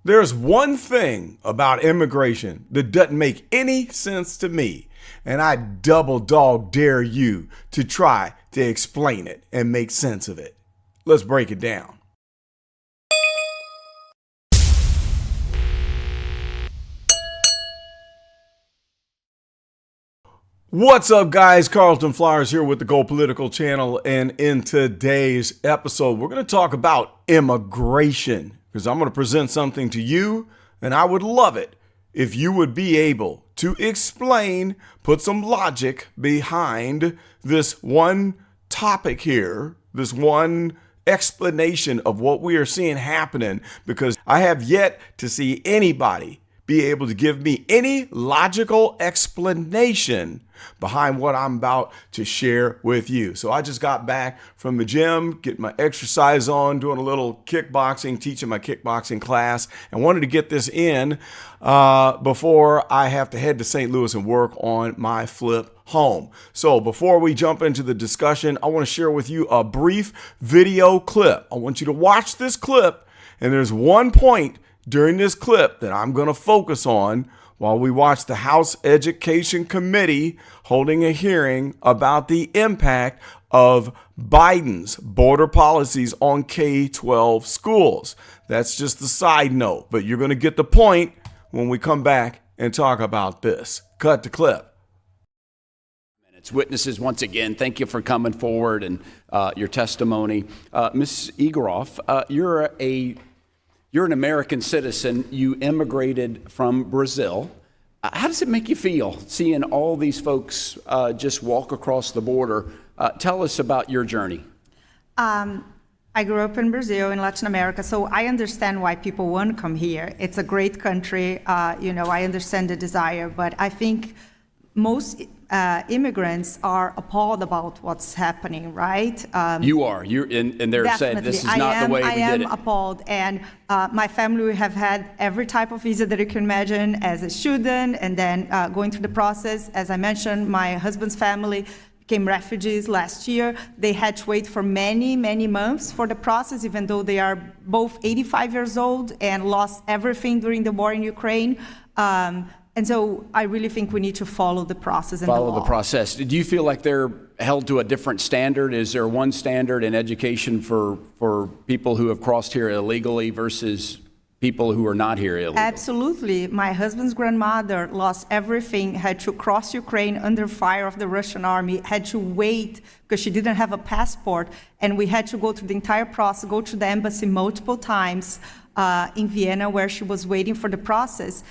There's one thing about immigration that doesn't make any sense to me, and I double dog dare you to try to explain it and make sense of it. Let's break it down. What's up, guys? Carlton Flowers here with the Go Political channel, and in today's episode, we're going to talk about immigration, because I'm going to present something to you, and I would love it if you would be able to explain, put some logic behind this one topic here, this one explanation of what we are seeing happening, because I have yet to see anybody be able to give me any logical explanation behind what I'm about to share with you. So I just got back from the gym, getting my exercise on, doing a little kickboxing, teaching my kickboxing class, and wanted to get this in before I have to head to St. Louis and work on my flip home. So before we jump into the discussion, I want to share with you a brief video clip. I want you to watch this clip, and there's one point during this clip that I'm going to focus on while we watch the House Education Committee holding a hearing about the impact of Biden's border policies on K-12 schools. That's just a side note, but you're going to get the point when we come back and talk about this. Cut the clip. It's witnesses, once again, thank you for coming forward and your testimony. Ms. Egoroff, you're an American citizen. You immigrated from Brazil. How does it make you feel seeing all these folks just walk across the border? Tell us about your journey. I grew up in Brazil, in Latin America, so I understand why people want to come here. It's a great country. I understand the desire, but I think most immigrants are appalled about what's happening, right? You are. And they're saying this is not the way we did it. I am appalled, and my family have had every type of visa that you can imagine as a student, and then going through the process. As I mentioned, my husband's family became refugees last year. They had to wait for many, many months for the process, even though they are both 85 years old and lost everything during the war in Ukraine. And so I really think we need to follow the process and follow the process. Do you feel like they're held to a different standard? Is there one standard in education for people who have crossed here illegally versus people who are not here illegally? Absolutely. My husband's grandmother lost everything, had to cross Ukraine under fire of the Russian army, had to wait because she didn't have a passport, and we had to go through the entire process, go to the embassy multiple times in Vienna where she was waiting for the process.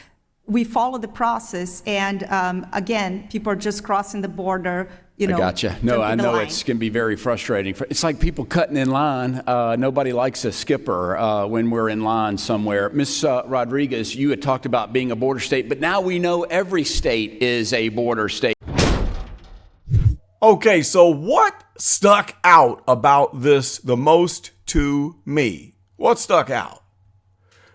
We follow the process, and again, people are just crossing the border. I gotcha. No, I know it can be very frustrating. It's like people cutting in line. Nobody likes a skipper when we're in line somewhere. Ms. Rodriguez, you had talked about being a border state, but now we know every state is a border state. Okay, so what stuck out about this the most to me? What stuck out?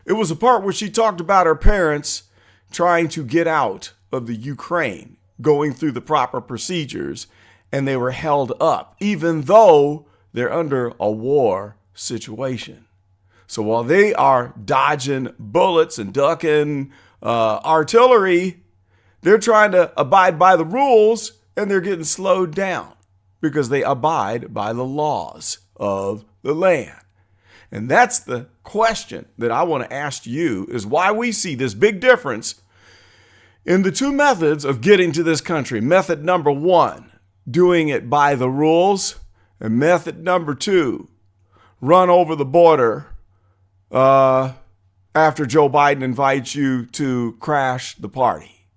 It was a part where she talked about her parents trying to get out of the Ukraine, going through the proper procedures, and they were held up, even though they're under a war situation. So while they are dodging bullets and ducking artillery, they're trying to abide by the rules, and they're getting slowed down because they abide by the laws of the land. And that's the question that I want to ask you, is why we see this big difference in the two methods of getting to this country. Method number one, doing it by the rules, and method number two, run over the border after Joe Biden invites you to crash the party.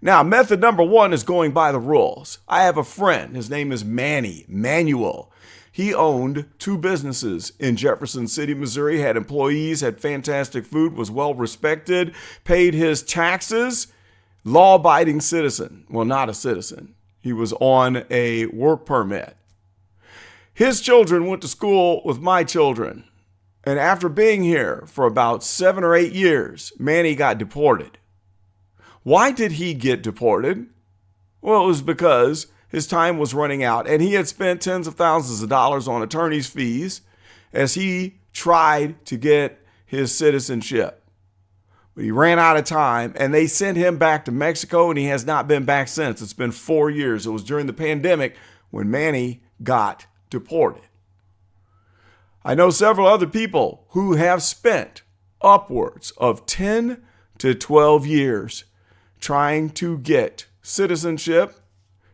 Now, method number one is going by the rules. I have a friend, his name is Manuel. He owned two businesses in Jefferson City, Missouri, had employees, had fantastic food, was well respected, paid his taxes, law-abiding citizen. Well, not a citizen. He was on a work permit. His children went to school with my children. And after being here for about 7 or 8 years, Manny got deported. Why did he get deported? Well, it was because his time was running out, and he had spent tens of thousands of dollars on attorney's fees as he tried to get his citizenship. But he ran out of time, and they sent him back to Mexico, and he has not been back since. It's been 4 years. It was during the pandemic when Manny got deported. I know several other people who have spent upwards of 10 to 12 years trying to get citizenship,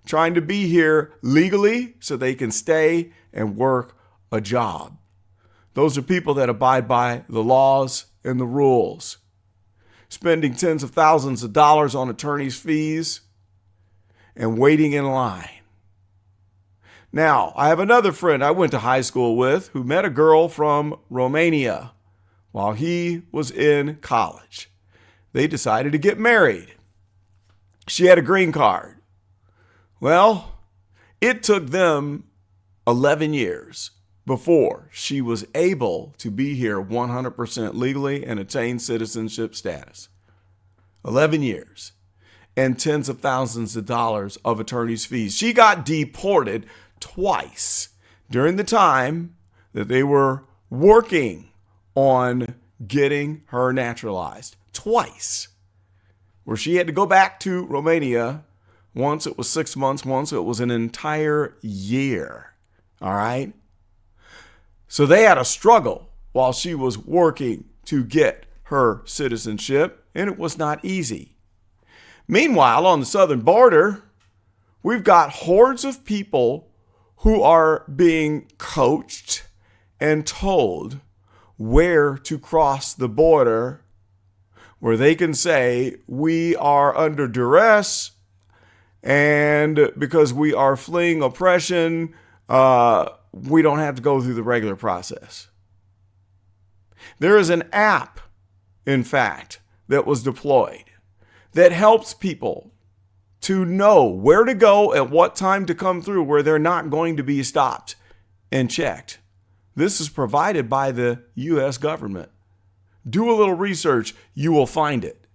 trying to be here legally so they can stay and work a job. Those are people that abide by the laws and the rules, spending tens of thousands of dollars on attorney's fees and waiting in line. Now, I have another friend I went to high school with who met a girl from Romania while he was in college. They decided to get married. She had a green card. Well, it took them 11 years before she was able to be here 100% legally and attain citizenship status. 11 years and tens of thousands of dollars of attorney's fees. She got deported twice during the time that they were working on getting her naturalized. Twice. Where she had to go back to Romania. Once it was 6 months, once it was an entire year. All right? So they had a struggle while she was working to get her citizenship, and it was not easy. Meanwhile, on the southern border, we've got hordes of people who are being coached and told where to cross the border, where they can say, we are under duress, and because we are fleeing oppression, we don't have to go through the regular process. There is an app, in fact, that was deployed that helps people to know where to go at what time to come through where they're not going to be stopped and checked. This is provided by the U.S. government. Do a little research, you will find it.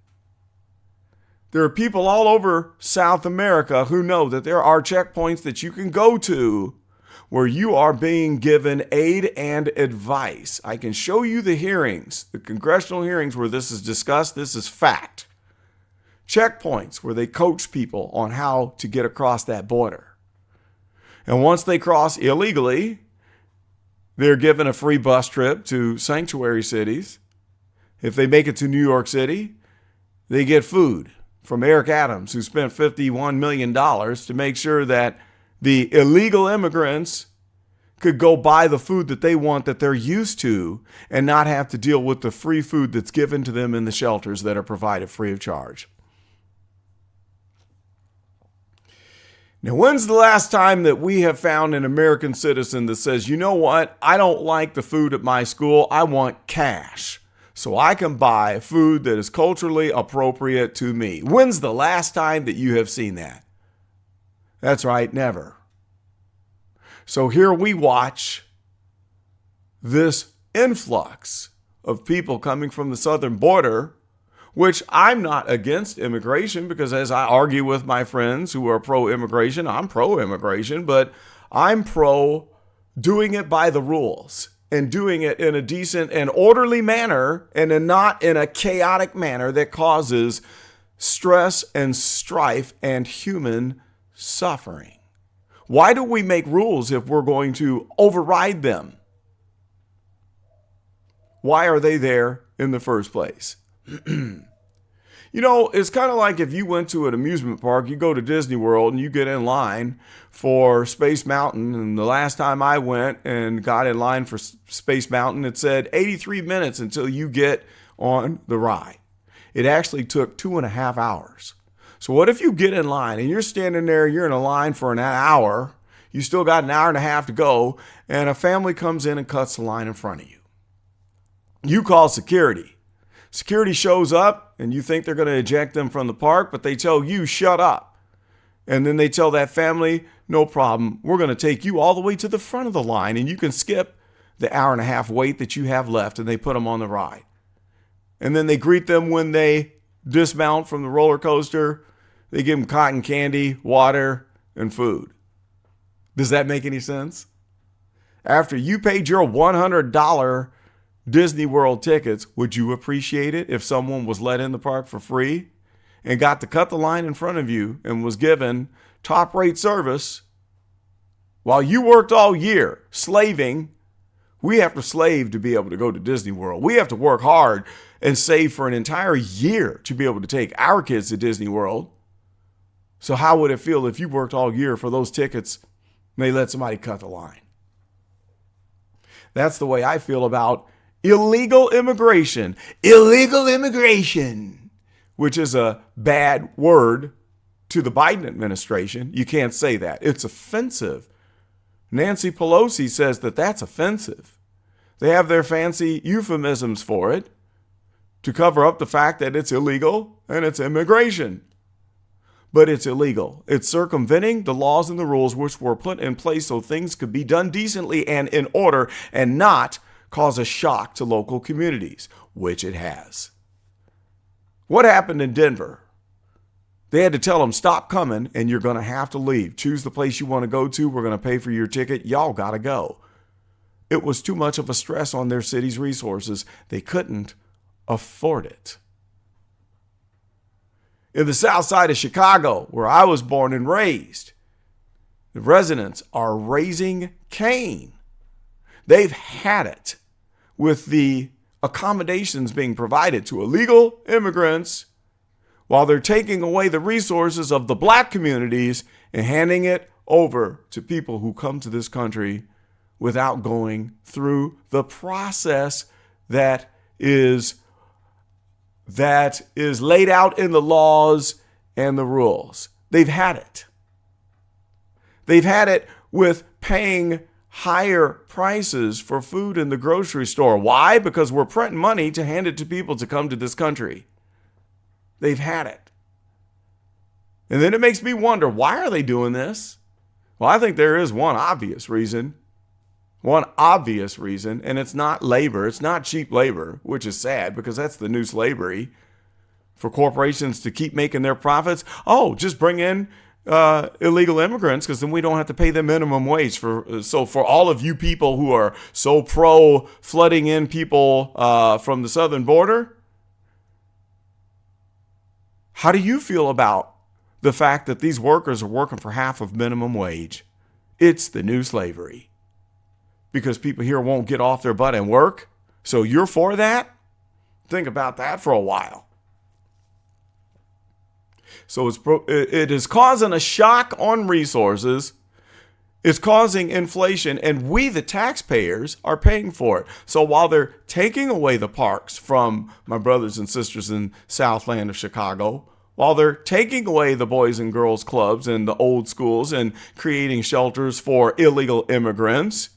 There are people all over South America who know that there are checkpoints that you can go to where you are being given aid and advice. I can show you the hearings, the congressional hearings where this is discussed. This is fact. Checkpoints where they coach people on how to get across that border. And once they cross illegally, they're given a free bus trip to sanctuary cities. If they make it to New York City, they get food from Eric Adams, who spent $51 million to make sure that the illegal immigrants could go buy the food that they want, that they're used to, and not have to deal with the free food that's given to them in the shelters that are provided free of charge. Now, when's the last time that we have found an American citizen that says, you know what, I don't like the food at my school, I want cash, so I can buy food that is culturally appropriate to me? When's the last time that you have seen that? That's right, never. So here we watch this influx of people coming from the southern border, which I'm not against immigration, because as I argue with my friends who are pro-immigration, I'm pro-immigration, but I'm pro doing it by the rules and doing it in a decent and orderly manner, and not in a chaotic manner that causes stress and strife and human suffering. Why do we make rules if we're going to override them? Why are they there in the first place? You know, it's kind of like if you went to an amusement park, you go to Disney World and you get in line for Space Mountain. And the last time I went and got in line for Space Mountain, it said 83 minutes until you get on the ride. It actually took 2.5 hours. So what if you get in line and you're standing there, you're in a line for an hour, you still got an hour and a half to go, and a family comes in and cuts the line in front of you. You call security. Security shows up and you think they're going to eject them from the park, but they tell you, shut up. And then they tell that family, no problem, we're going to take you all the way to the front of the line and you can skip the hour and a half wait that you have left, and they put them on the ride. And then they greet them when they dismount from the roller coaster. They give them cotton candy, water, and food. Does that make any sense? After you paid your $100 Disney World tickets, would you appreciate it if someone was let in the park for free and got to cut the line in front of you and was given top rate service while you worked all year slaving? We have to slave to be able to go to Disney World. We have to work hard and save for an entire year to be able to take our kids to Disney World. So how would it feel if you worked all year for those tickets and they let somebody cut the line? That's the way I feel about illegal immigration. Illegal immigration, which is a bad word to the Biden administration. You can't say that. It's offensive. Nancy Pelosi says that that's offensive. They have their fancy euphemisms for it to cover up the fact that it's illegal and it's immigration. But it's illegal. It's circumventing the laws and the rules which were put in place so things could be done decently and in order and not cause a shock to local communities, which it has. What happened in Denver? They had to tell them, stop coming and you're going to have to leave. Choose the place you want to go to. We're going to pay for your ticket. Y'all got to go. It was too much of a stress on their city's resources. They couldn't afford it. In the south side of Chicago, where I was born and raised, the residents are raising Cain. They've had it with the accommodations being provided to illegal immigrants while they're taking away the resources of the black communities and handing it over to people who come to this country without going through the process that is laid out in the laws and the rules. They've had it. They've had it with paying higher prices for food in the grocery store. Why? Because we're printing money to hand it to people to come to this country. They've had it. And then it makes me wonder, why are they doing this? Well, I think there is one obvious reason. One obvious reason, and it's not labor. It's not cheap labor, which is sad because that's the new slavery for corporations to keep making their profits. Oh, just bring in illegal immigrants because then we don't have to pay them minimum wage. So for all of you people who are so pro flooding in people from the southern border, how do you feel about the fact that these workers are working for half of minimum wage? It's the new slavery. Because people here won't get off their butt and work. So you're for that? Think about that for a while. So it is causing a shock on resources. It's causing inflation, and we, the taxpayers, are paying for it. So while they're taking away the parks from my brothers and sisters in Southland of Chicago, while they're taking away the Boys and Girls Clubs and the old schools and creating shelters for illegal immigrants,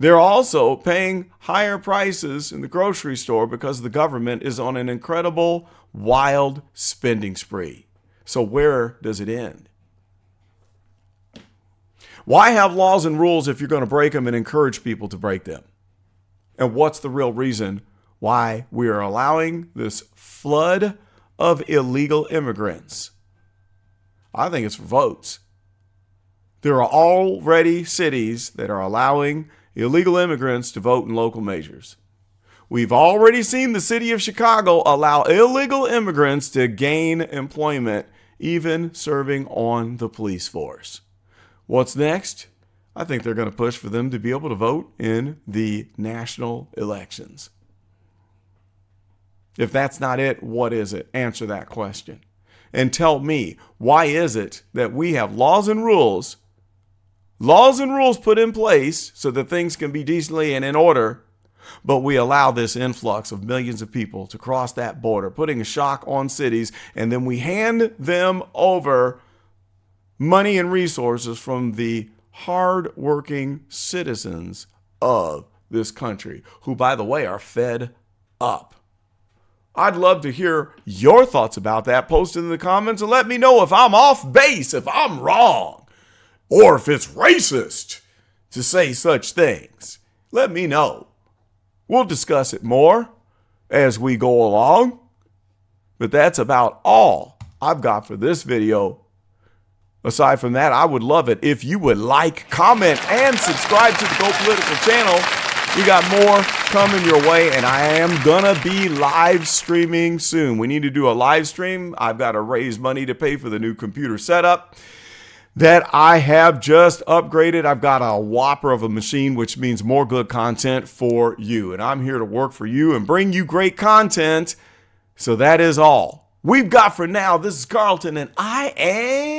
they're also paying higher prices in the grocery store because the government is on an incredible, wild spending spree. So where does it end? Why have laws and rules if you're going to break them and encourage people to break them? And what's the real reason why we are allowing this flood of illegal immigrants? I think it's for votes. There are already cities that are allowing illegal immigrants to vote in local measures. We've already seen the city of Chicago allow illegal immigrants to gain employment, even serving on the police force. What's next? I think they're going to push for them to be able to vote in the national elections. If that's not it, what is it? Answer that question. And tell me, why is it that we have laws and rules put in place so that things can be decently and in order, but we allow this influx of millions of people to cross that border, putting a shock on cities, and then we hand them over money and resources from the hard-working citizens of this country, who, by the way, are fed up. I'd love to hear your thoughts about that. Post in the comments and let me know if I'm off base, if I'm wrong, or if it's racist to say such things. Let me know. We'll discuss it more as we go along. But that's about all I've got for this video. Aside from that, I would love it if you would like, comment, and subscribe to the Go Political channel. We got more coming your way, and I am gonna be live streaming soon. We need to do a live stream. I've got to raise money to pay for the new computer setup that I have just upgraded. I've got a whopper of a machine, which means more good content for you. And I'm here to work for you and bring you great content. So that is all we've got for now. This is Carlton, and I am